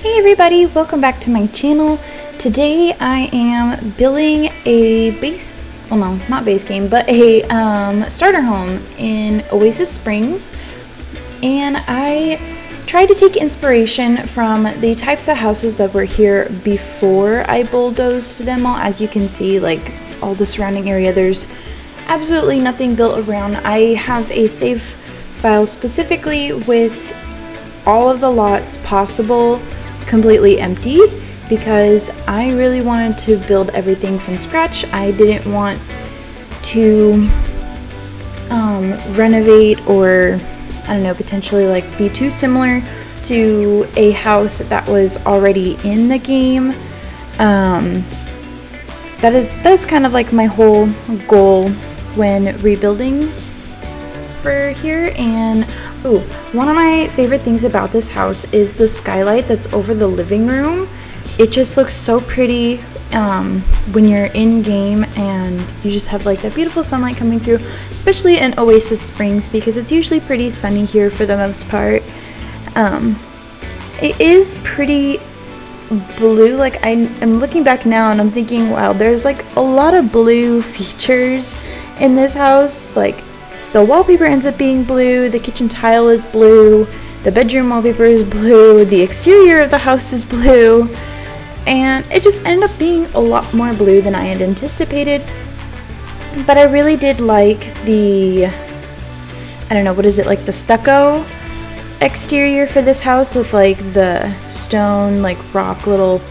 Hey everybody, welcome back to my channel. Today I am building a base, well no, not base game, but a starter home in Oasis Springs. And I tried to take inspiration from the types of houses that were here before I bulldozed them all. As you can see, like all the surrounding area, there's absolutely nothing built around. I have a save file specifically with all of the lots possible completely empty because I really wanted to build everything from scratch. I didn't want to renovate or I don't know, potentially like be too similar to a house that was already in the game. That's kind of like my whole goal when rebuilding for here. And one of my favorite things about this house is the skylight that's over the living room. It just looks so pretty when you're in game and you just have like that beautiful sunlight coming through, especially in Oasis Springs because it's usually pretty sunny here for the most part. It is pretty blue. Like I'm looking back now and I'm thinking, wow, there's like a lot of blue features in this house. Like the wallpaper ends up being blue, the kitchen tile is blue, the bedroom wallpaper is blue, the exterior of the house is blue, and it just ended up being a lot more blue than I had anticipated. But I really did like the, I don't know, what is it, like the stucco exterior for this house with like the stone, like rock little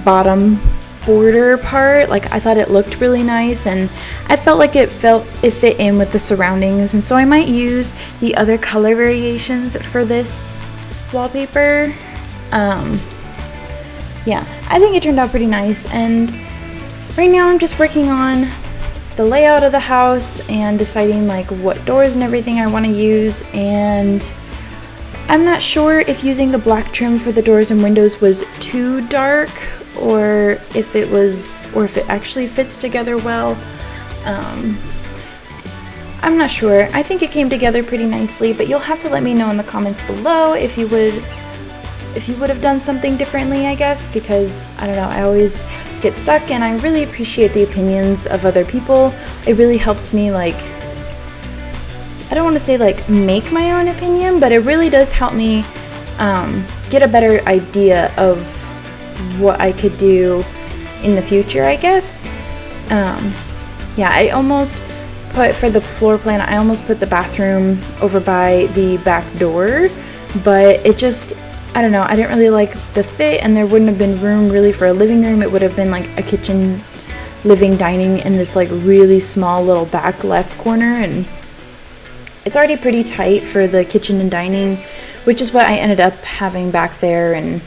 bottom border part. Like I thought it looked really nice and I felt like it fit in with the surroundings, and so I might use the other color variations for this wallpaper. Yeah, I think it turned out pretty nice, and right now I'm just working on the layout of the house and deciding like what doors and everything I want to use. And I'm not sure if using the black trim for the doors and windows was too dark or if it actually fits together well. I'm not sure. I think it came together pretty nicely, but you'll have to let me know in the comments below if you would have done something differently, I guess, because I don't know, I always get stuck and I really appreciate the opinions of other people. It really helps me, like, I don't want to say like make my own opinion, but it really does help me get a better idea of what I could do in the future, I guess. Yeah, I almost put, for the floor plan, I almost put the bathroom over by the back door, but it just, I don't know, I didn't really like the fit, and there wouldn't have been room really for a living room. It would have been like a kitchen, living, dining in this like really small little back left corner, and it's already pretty tight for the kitchen and dining, which is what I ended up having back there. And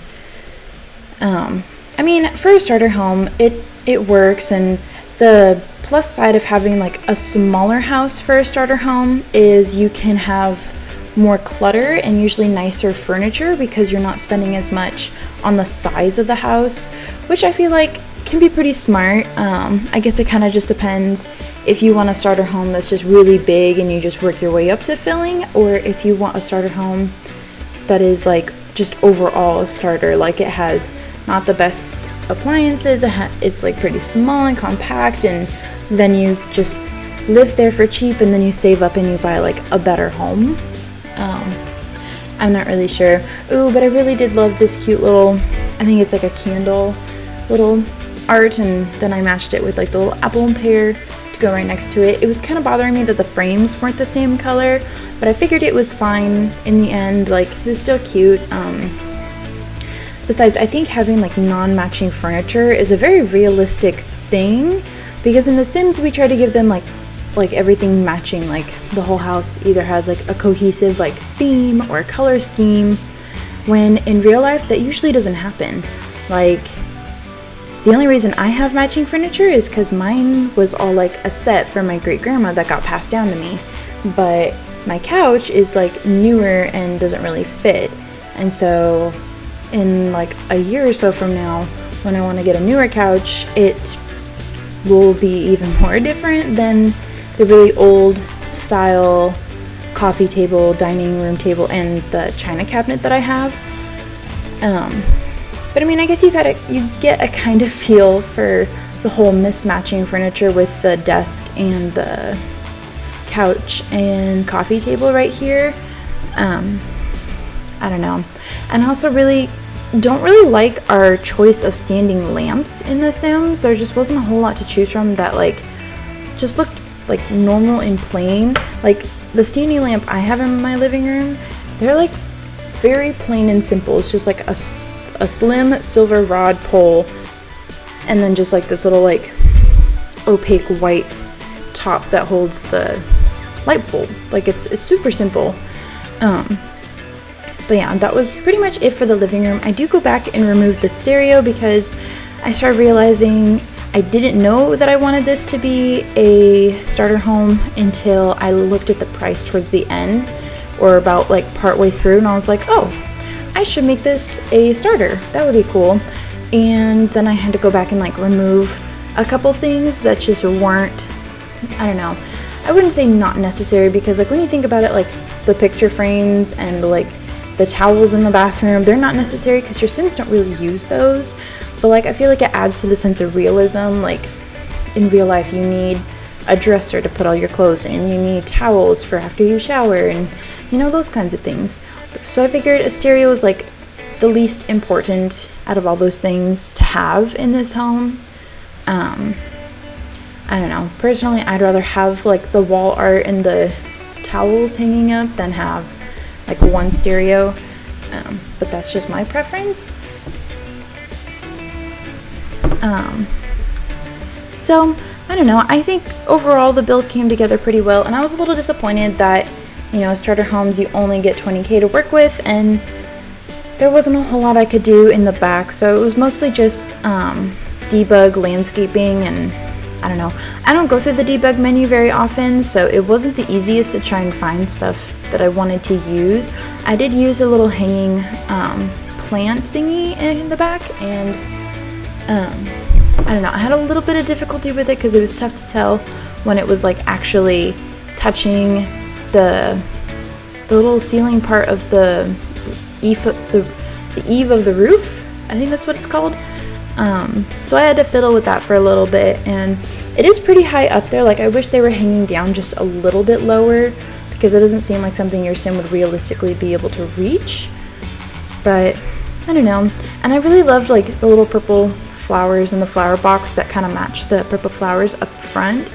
I mean, for a starter home, it works, and the plus side of having like a smaller house for a starter home is you can have more clutter and usually nicer furniture because you're not spending as much on the size of the house, which I feel like can be pretty smart. I guess it kind of just depends if you want a starter home that's just really big and you just work your way up to filling, or if you want a starter home that is like just overall a starter, like it has not the best appliances, it's like pretty small and compact, and then you just live there for cheap and then you save up and you buy like a better home. I'm not really sure. But I really did love this cute little, I think it's like a candle little art, and then I matched it with like the little apple and pear to go right next to it. It was kind of bothering me that the frames weren't the same color, but I figured it was fine in the end. Like it was still cute. Besides, I think having like non-matching furniture is a very realistic thing, because in The Sims we try to give them like everything matching, like the whole house either has like a cohesive like theme or color scheme, when in real life that usually doesn't happen. Like the only reason I have matching furniture is because mine was all like a set from my great grandma that got passed down to me, but my couch is like newer and doesn't really fit. And so in like a year or so from now, when I want to get a newer couch, it will be even more different than the really old style coffee table, dining room table, and the china cabinet that I have. But I mean, I guess you get a kind of feel for the whole mismatching furniture with the desk and the couch and coffee table right here. I don't know. And I also don't really like our choice of standing lamps in The Sims. There just wasn't a whole lot to choose from that like just looked like normal and plain. Like the standing lamp I have in my living room, they're like very plain and simple. It's just like a slim silver rod pole and then just like this little like opaque white top that holds the light bulb. Like it's super simple. But yeah, that was pretty much it for the living room. I do go back and remove the stereo because I started realizing I didn't know that I wanted this to be a starter home until I looked at the price towards the end, or about like partway through, and I was like, oh, I should make this a starter. That would be cool. And then I had to go back and like remove a couple things that just weren't, I don't know, I wouldn't say not necessary, because like when you think about it, like the picture frames and like the towels in the bathroom, they're not necessary because your Sims don't really use those. But like I feel like it adds to the sense of realism. Like in real life, you need a dresser to put all your clothes in. You need towels for after you shower, and you know, those kinds of things. So I figured a stereo is like the least important out of all those things to have in this home. I don't know. Personally, I'd rather have like the wall art and the towels hanging up than have like one stereo, but that's just my preference. So I don't know, I think overall the build came together pretty well, and I was a little disappointed that, you know, starter homes you only get 20K to work with, and there wasn't a whole lot I could do in the back, so it was mostly just debug landscaping. And I don't know, I don't go through the debug menu very often, so it wasn't the easiest to try and find stuff that I wanted to use. I did use a little hanging plant thingy in the back, and I don't know, I had a little bit of difficulty with it because it was tough to tell when it was like actually touching the little ceiling part of the eave of the roof. I think that's what it's called. So I had to fiddle with that for a little bit, and it is pretty high up there. Like I wish they were hanging down just a little bit lower, because it doesn't seem like something your Sim would realistically be able to reach. But I don't know. And I really loved like the little purple flowers in the flower box that kind of matched the purple flowers up front.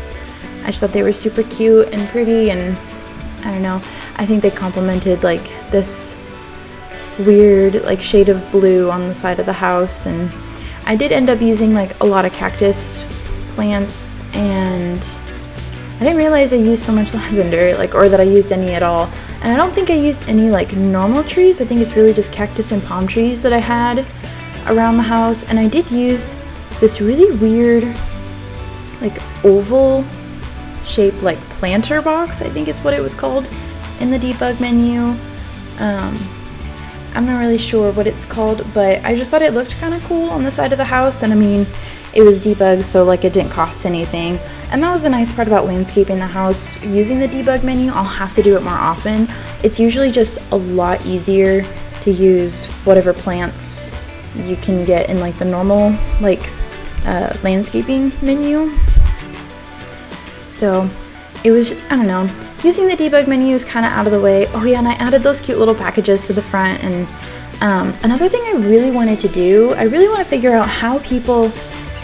I just thought they were super cute and pretty, and I don't know, I think they complemented like this weird like shade of blue on the side of the house. And I did end up using like a lot of cactus plants, and I didn't realize I used so much lavender, like, or that I used any at all. And I don't think I used any like normal trees. I think it's really just cactus and palm trees that I had around the house. And I did use this really weird like oval shaped like planter box, I think is what it was called in the debug menu. I'm not really sure what it's called, but I just thought it looked kind of cool on the side of the house. And I mean, it was debugged, so like it didn't cost anything. And that was the nice part about landscaping the house. Using the debug menu, I'll have to do it more often. It's usually just a lot easier to use whatever plants you can get in like the normal like landscaping menu. So it was, I don't know, using the debug menu is kind of out of the way. Oh yeah, and I added those cute little packages to the front. And another thing I really wanted to do, I really want to figure out how people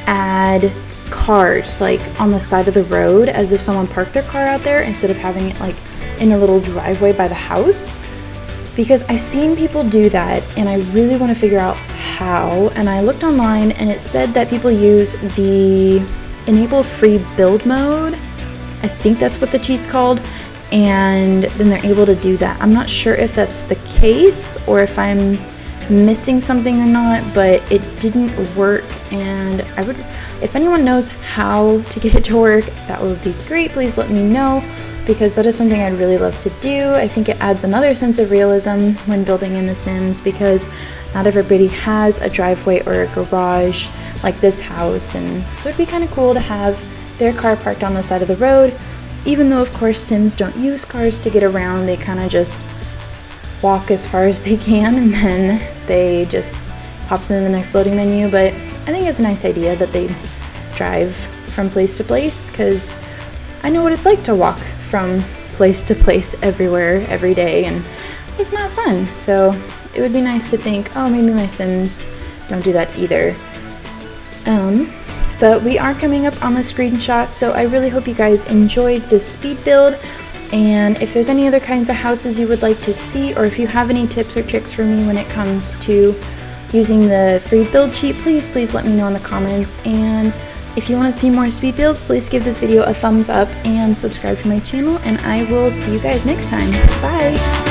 add cars like on the side of the road, as if someone parked their car out there instead of having it like in a little driveway by the house, because I've seen people do that and I really want to figure out how. And I looked online and it said that people use the enable free build mode, I think that's what the cheat's called, and then they're able to do that. I'm not sure if that's the case or if I'm missing something or not, but it didn't work. And I would, if anyone knows how to get it to work, that would be great. Please let me know, because that is something I'd really love to do. I think it adds another sense of realism when building in The Sims, because not everybody has a driveway or a garage like this house, and so it'd be kind of cool to have their car parked on the side of the road, even though of course Sims don't use cars to get around. They kind of just walk as far as they can, and then they just pops into the next loading menu. But I think it's a nice idea that they drive from place to place, because I know what it's like to walk from place to place everywhere every day, and it's not fun. So it would be nice to think, oh, maybe my Sims don't do that either. But we are coming up on the screenshot, so I really hope you guys enjoyed this speed build. And if there's any other kinds of houses you would like to see, or if you have any tips or tricks for me when it comes to using the free build sheet, please let me know in the comments. And if you want to see more speed builds, please give this video a thumbs up and subscribe to my channel, and I will see you guys next time. Bye!